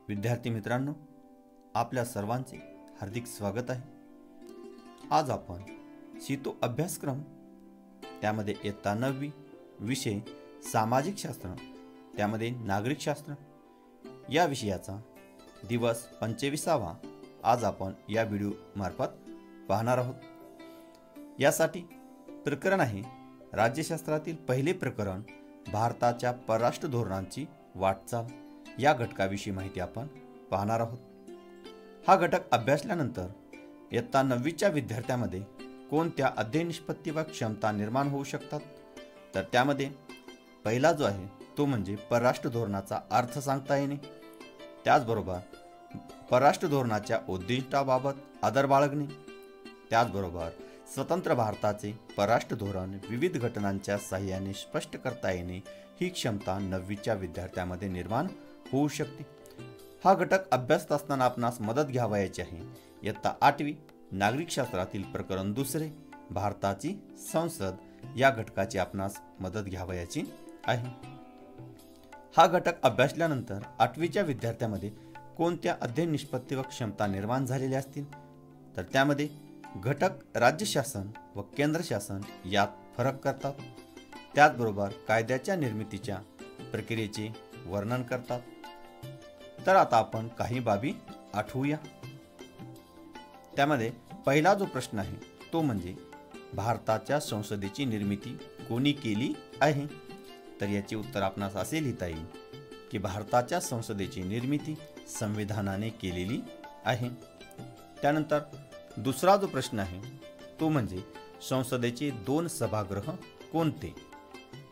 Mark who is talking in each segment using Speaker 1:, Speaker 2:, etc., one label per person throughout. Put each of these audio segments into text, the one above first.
Speaker 1: विद्यार्थी मित्रांनो, आपल्या सर्वांचे हार्दिक स्वागत आहे। आज आपण शितो अभ्यासक्रम त्यामध्ये इयत्ता 9वी विषय सामाजिक शास्त्र त्यामध्ये नागरिक शास्त्र या विषयाचा दिवस 45वा आज आपण या व्हिडिओ मार्फत पाहणार आहोत। यासाठी प्रकरण आहे राज्यशास्त्रातील पहिले प्रकरण भारताच्या परराष्ट्र धोरणांची वाटचाल या घटकाविषयी माहिती आपण पाहणार आहोत। हा घटक अभ्यासल्यानंतर इयत्ता 9वीच्या विद्यार्थ्यांमध्ये कोणत्या अध्ययन निष्पत्ती व क्षमता निर्माण होऊ शकतात, तर त्यामध्ये पहिला जो आहे तो म्हणजे परराष्ट्र धोरणाचा अर्थ सांगता येणे, त्याचबरोबर परराष्ट्र धोरणाच्या उद्दिष्टाबाबत आदर बाळगणे, त्याचबरोबर स्वतंत्र भारताचे परराष्ट्र धोरण विविध घटनांच्या साहाय्याने स्पष्ट करता येणे ही क्षमता 9वीच्या विद्यार्थ्यांमध्ये निर्माण होऊ शकते। हा घटक अभ्यासत असताना आपणास मदत घ्यावयाची आहे। इयत्ता 8वी नागरिक शास्त्रातील प्रकरण दुसरे भारताची संसद या घटकाची आपणास मदत घ्यावयाची आहे। हा घटक अभ्यासल्यानंतर 8वीच्या विद्यार्थ्यांमध्ये कोणत्या अध्ययन निष्पत्ती व क्षमता निर्माण झालेल्या असतील, तर त्यामध्ये घटक राज्य शासन व केंद्र शासन यात फरक करतात, त्याचबरोबर कायद्याच्या निर्मितीच्या प्रक्रियेचे वर्णन करतात। तर आता आपण काही बाबी आठवूया। त्यामध्ये पहिला जो प्रश्न आहे तो म्हणजे भारताच्या संसदेची निर्मिती कोणी केली आहे, तर याचे उत्तर आपणास असे लिहिता येईल की भारताच्या संसदेची निर्मिती संविधानाने केलेली आहे। त्यानंतर दुसरा जो प्रश्न आहे तो म्हणजे संसदेचे 2 सभागृह कोणते,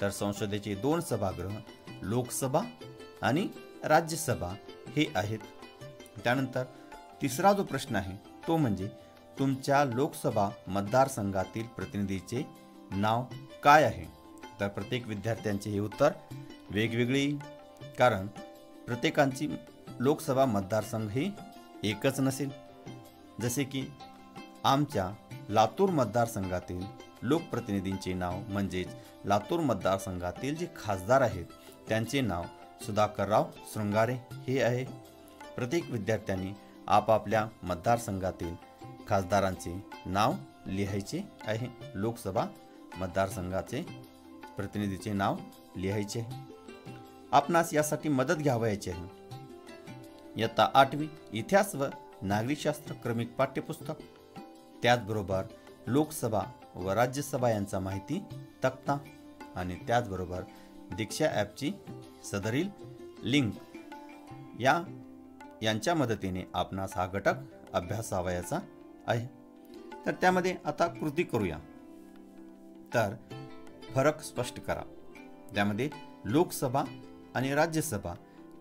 Speaker 1: तर संसदेचे 2 सभागृह लोकसभा आणि राज्यसभा हे आहेत। त्यानंतर तिसरा जो प्रश्न आहे तो म्हणजे तुमच्या लोकसभा मतदारसंघातील प्रतिनिधीचे नाव काय आहे, तर प्रत्येक विद्यार्थ्यांचे हे उत्तर वेगवेगळे, कारण प्रत्येकांची लोकसभा मतदारसंघ हे एकच नसेल। जसे की आमच्या लातूर मतदारसंघातील लोकप्रतिनिधींचे नाव म्हणजेच लातूर मतदारसंघातील जे खासदार आहेत त्यांचे नाव सुधाकरराव शृंगारे हे आहे। प्रत्येक विद्यार्थ्यांनी आपापल्या मतदारसंघातील खासदारांचे नाव लिहायचे आहे, लोकसभा मतदारसंघाचे प्रतिनिधीचे नाव लिहायचे आहे। आपणास यासाठी मदत घ्यावयाची आहे इयत्ता 8वी इतिहास व नागरिकशास्त्र क्रमिक पाठ्यपुस्तक, त्याचबरोबर लोकसभा व राज्यसभा यांचा माहिती तक्ता आणि त्याचबरोबर दीक्षा ॲपची सदरील लिंक यांच्या मदतीने आपणास हा घटक अभ्यासावयाचा आहे। तर त्यामध्ये आता कृती करूया। तर फरक स्पष्ट करा। त्यामध्ये लोकसभा आणि राज्यसभा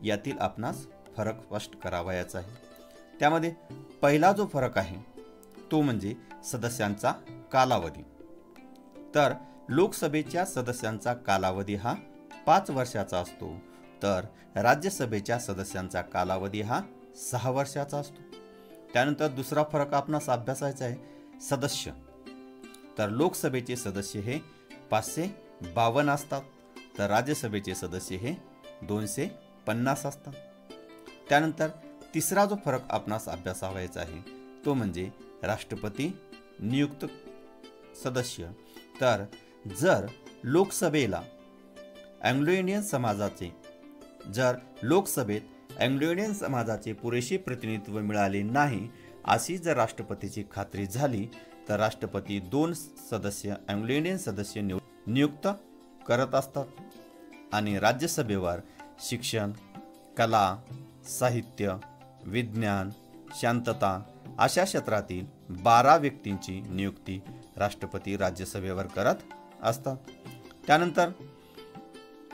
Speaker 1: यातील आपणास फरक स्पष्ट करावयाचा आहे। त्यामध्ये पहिला जो फरक आहे तो म्हणजे सदस्यांचा कालावधी। तर लोकसभेच्या सदस्यांचा कालावधी हा 5 वर्षाचा असतो, तर राज्यसभेच्या सदस्यांचा कालावधी हा 6 वर्षाचा असतो। त्यानंतर दुसरा फरक आपणास अभ्यासायचा आहे सदस्य। तर लोकसभेचे सदस्य हे 552 असतात, तर राज्यसभेचे सदस्य हे 250 असतात। त्यानंतर तिसरा जो फरक आपणास अभ्यासावायचा आहे तो म्हणजे राष्ट्रपती नियुक्त सदस्य। तर जर लोकसभेत अँग्लो इंडियन समाजाचे पुरेसे प्रतिनिधित्व मिळाले नाही अशी जर राष्ट्रपतीची खात्री झाली तर राष्ट्रपती 2 सदस्य अँग्लो इंडियन सदस्य नियुक्त करत असतात आणि राज्यसभेवर शिक्षण, कला, साहित्य, विज्ञान, शांतता अशा क्षेत्रातील 12 व्यक्तींची नियुक्ती राष्ट्रपती राज्यसभेवर करत असतात। त्यानंतर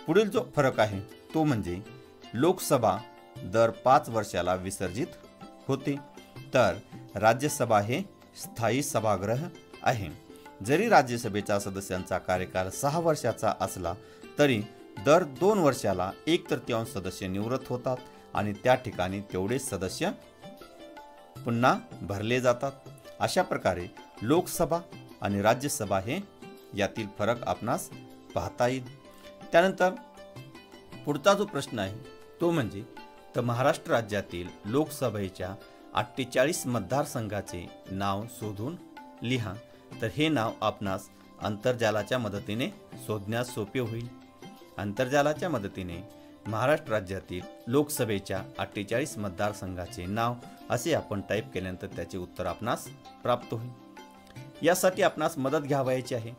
Speaker 1: पुढील जो फरक आहे तो म्हणजे लोकसभा दर 5 वर्षाला विसर्जित होते, तर राज्यसभा हे स्थायी सभागृह आहे। जरी राज्यसभेच्या सदस्यांचा कार्यकाल 6 वर्षाचा असला तरी दर 2 वर्षाला 1/3 सदस्य निवृत्त होतात आणि त्या ठिकाणी तेवढेच सदस्य पुन्हा भरले जातात। अशा प्रकारे लोकसभा आणि राज्यसभा हे यातील फरक आपणास पाहता येईल। त्यानंतर पुढचा जो प्रश्न आहे तो म्हणजे तर महाराष्ट्र राज्यातील लोकसभेच्या 48 मतदारसंघाचे नाव शोधून लिहा. तर हे नाव आपणास अंतर्जालाच्या मदतीने शोधण्यास सोपे होईल. अंतर्जालाच्या मदतीने महाराष्ट्र राज्यातील लोकसभेच्या 48 मतदारसंघाचे नाव असे आपण टाईप केल्यानंतर त्याचे उत्तर आपणास प्राप्त होईल. यासाठी आपणास मदत घ्यावयाची आहे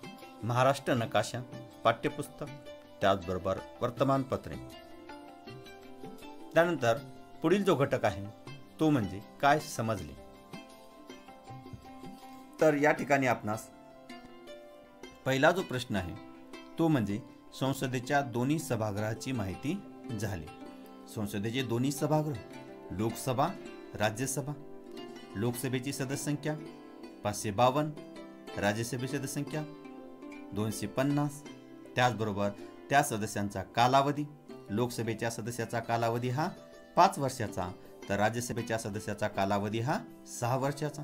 Speaker 1: महाराष्ट्र नकाशा पाठ्यपुस्तक, त्याचबरोबर वर्तमानपत्रे. त्यानंतर पुढील जो घटक आहे तो म्हणजे काय समजले. तर या ठिकाणी आपणास पहिला जो प्रश्न आहे तो म्हणजे संसदेच्या दोन्ही सभागृहाची माहिती झाली. संसदेचे दोन्ही सभागृह लोकसभा राज्यसभा. लोकसभेची सदस्य संख्या 552, राज्यसभेची सदस्य संख्या 250. त्याचबरोबर त्या सदस्यांचा कालावधी, लोकसभेच्या सदस्याचा कालावधी हा 5 वर्षाचा, तर राज्यसभेच्या सदस्याचा कालावधी हा 6 वर्षाचा.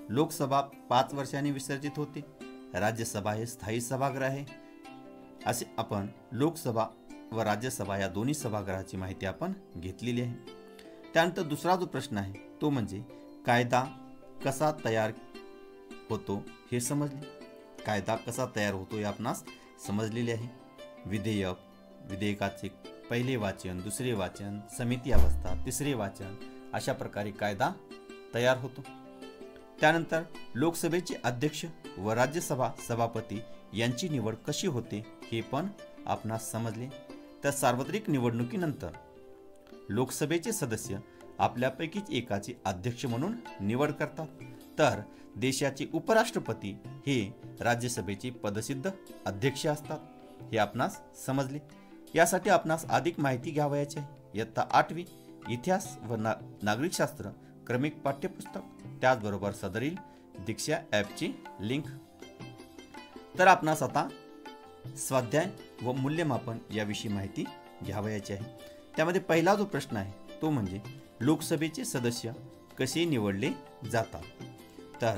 Speaker 1: लोकसभा 5 वर्षांनी विसर्जित होते, राज्यसभा हे स्थायी सभागृह आहे. असे आपण लोकसभा व राज्यसभा या दोन्ही सभागृहाची माहिती आपण घेतलेली आहे. त्यानंतर दुसरा जो प्रश्न आहे तो म्हणजे कायदा कसा तयार होतो हे समजले. कायदा कसा तयार होतो हे आपणास समजलेले आहे. विधेयकाचे पहिले वाचन, दुसरे वाचन, समिती अवस्था, तिसरे वाचन, अशा प्रकारे कायदा तयार होतो. त्यानंतर लोकसभेचे अध्यक्ष व राज्यसभा सभापती यांची निवड कशी होते हे पण आपणास समजले. तर सार्वत्रिक निवडणुकीनंतर लोकसभेचे सदस्य आपल्यापैकीच एकाची अध्यक्ष म्हणून निवड करतात, तर देशाचे उपराष्ट्रपती हे राज्यसभेचे पदसिद्ध अध्यक्ष असतात. हे आपणास समजले. यासाठी आपणास अधिक माहिती घ्यावयाची आहे. इयत्ता 8वी इतिहास व नागरिकशास्त्र क्रमिक पाठ्यपुस्तक, त्याचबरोबर सदरील दीक्षा ॲपची लिंक. तर आपणास आता स्वाध्याय व मूल्यमापन याविषयी माहिती घ्यावयाची आहे. त्यामध्ये पहिला जो प्रश्न आहे तो म्हणजे लोकसभेचे सदस्य कसे निवडले जातात. तर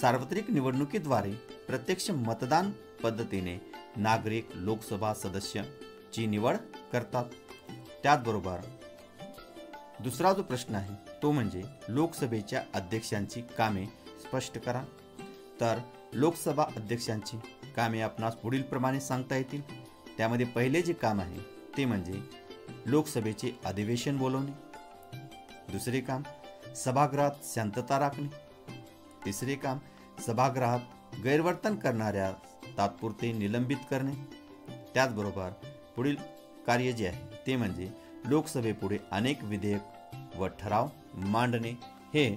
Speaker 1: सार्वत्रिक निवडणुकीद्वारे प्रत्यक्ष मतदान पद्धतीने नागरिक लोकसभा सदस्याची निवड करतात. त्याचबरोबर दुसरा जो प्रश्न आहे तो म्हणजे लोकसभेच्या अध्यक्षांची कामे स्पष्ट करा. तर लोकसभा अध्यक्षांची कामे आपणास पुढील प्रमाणे सांगता येतील. त्यामध्ये पहिले जे काम आहे ते म्हणजे लोकसभेचे अधिवेशन बोलवणे. दुसरे काम सभागृहात शांतता राखणे. तिसरे काम सभागृहात गैरवर्तन करणाऱ्या तात्पुरते निलंबित करणे. त्याचबरोबर पुढील कार्य जे आहे ते म्हणजे लोकसभेपुढे अनेक विधेयक व ठराव मांडणे. हे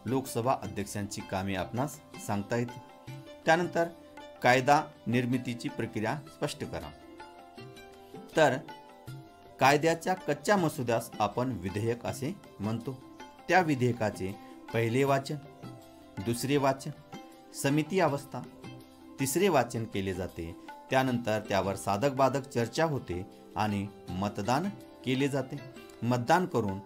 Speaker 1: लोकसभा अध्यक्षांची कामे आपणास सांगता येते. त्यानंतर कायदा निर्मितीची प्रक्रिया स्पष्ट करा. तर कायद्याच्या कच्च्या मसुद्यास आपण विधेयक असे म्हणतो. त्या विधेयकाचे पहिले वाचन, दुसरे वाचन, समिती अवस्था, तिसरे वाचन केले जाते. त्यानंतर त्यावर साधक बाधक चर्चा होते आणि मतदान केले जाते. मतदान करून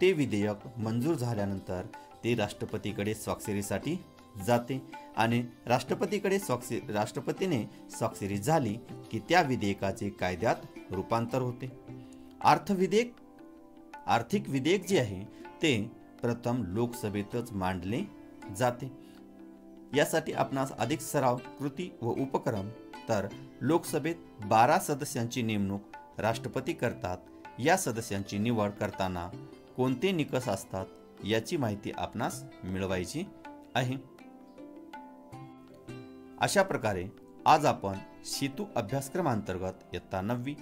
Speaker 1: ते विधेयक मंजूर झाल्यानंतर ते राष्ट्रपतीकडे स्वाक्षरीसाठी जाते आणि राष्ट्रपतीने स्वाक्षरी झाली की त्या विधेयकाचे कायद्यात रूपांतर होते. आर्थिक विधेयक जे आहे ते प्रथम लोकसभेतच मांडले जाते. यासाठी आपणास अधिक सराव, कृती व उपक्रम. तर लोकसभेत 12 सदस्यांची नेमणूक राष्ट्रपती करतात. या सदस्यांची निवड करताना कोणते निकष असतात याची माहिती आपणास मिळवायची आहे. अशा प्रकारे आज आपण सेतू अभ्यासक्रमांतर्गत इयत्ता 9वी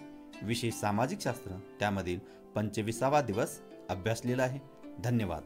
Speaker 1: विषय सामाजिक शास्त्र त्यामधील 25वा दिवस अभ्यासलेला आहे. धन्यवाद.